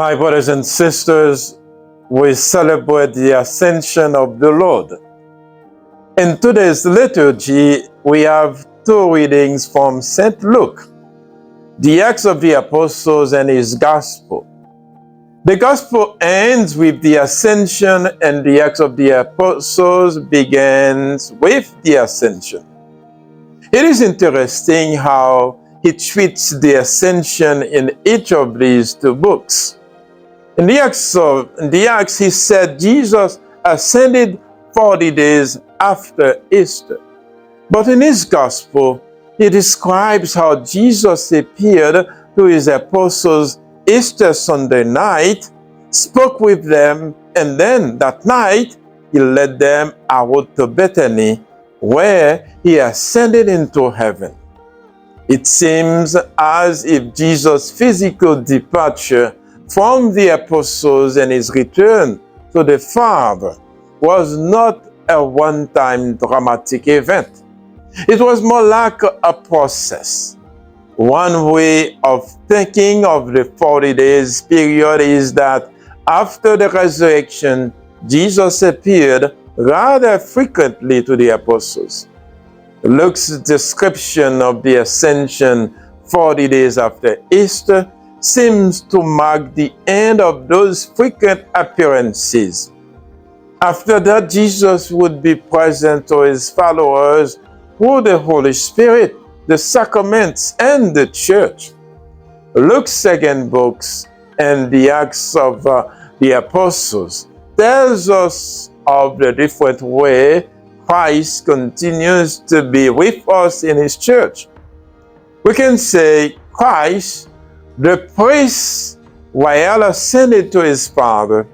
My brothers and sisters, we celebrate the Ascension of the Lord. In today's liturgy, we have two readings from St. Luke, the Acts of the Apostles and his Gospel. The Gospel ends with the Ascension and the Acts of the Apostles begins with the Ascension. It is interesting how he treats the Ascension in each of these two books. In the Acts, he said Jesus ascended 40 days after Easter. But in his Gospel, he describes how Jesus appeared to his apostles Easter Sunday night, spoke with them, and then that night, he led them out to Bethany, where he ascended into heaven. It seems as if Jesus' physical departure from the apostles and his return to the Father was not a one-time dramatic event. It was more like a process. One way of thinking of the 40 days period is that after the resurrection, Jesus appeared rather frequently to the apostles. Luke's description of the Ascension 40 days after Easter seems to mark the end of those frequent appearances. After that, Jesus would be present to his followers through the Holy Spirit, the sacraments, and the church. Luke's second book and the Acts of the Apostles tells us of the different way Christ continues to be with us in his church. We can say Christ, the priest, while ascended to his Father,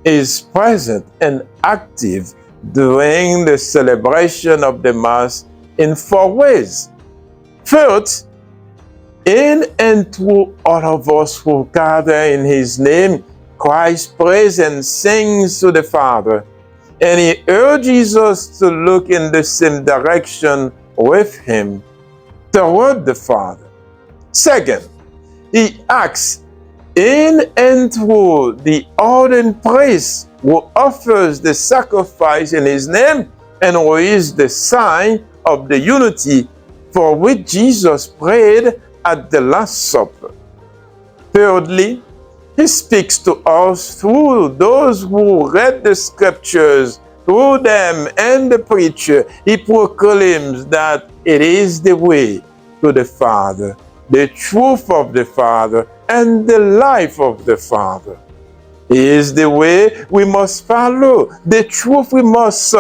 is present and active during the celebration of the Mass in four ways. First, in and through all of us who gather in his name, Christ prays and sings to the Father, and he urges us to look in the same direction with him, toward the Father. Second, he acts in and through the ordained priest who offers the sacrifice in his name and who is the sign of the unity for which Jesus prayed at the Last Supper. Thirdly, he speaks to us through those who read the scriptures, through them and the preacher. He proclaims that it is the way to the Father, the truth of the Father, and the life of the Father. He is the way we must follow, the truth we must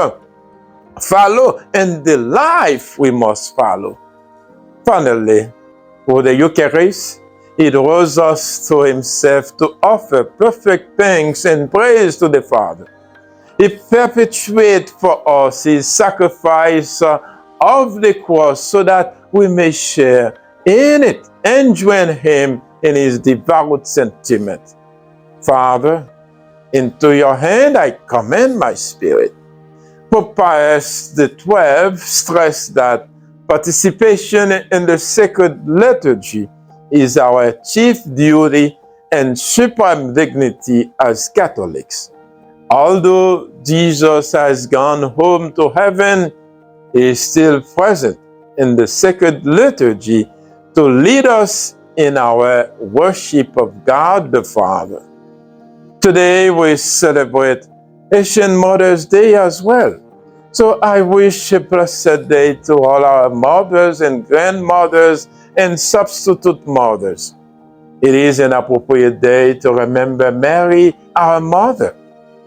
follow, and the life we must follow. Finally, for the Eucharist, he draws us to himself to offer perfect thanks and praise to the Father. He perpetuates for us his sacrifice of the cross so that we may share in it and join him in his devout sentiment. Father, into your hand I commend my spirit. Pope Pius XII stressed that participation in the sacred liturgy is our chief duty and supreme dignity as Catholics. Although Jesus has gone home to heaven, he is still present in the sacred liturgy to lead us in our worship of God the Father. Today we celebrate Haitian Mother's Day as well. So I wish a blessed day to all our mothers and grandmothers and substitute mothers. It is an appropriate day to remember Mary, our mother.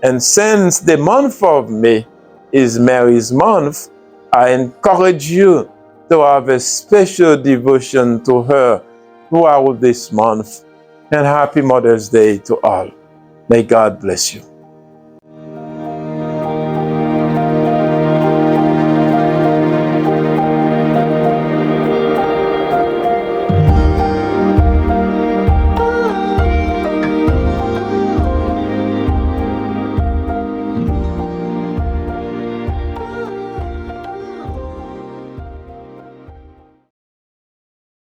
And since the month of May is Mary's month, I encourage you to have a special devotion to her throughout this month. And happy Mother's Day to all. May God bless you.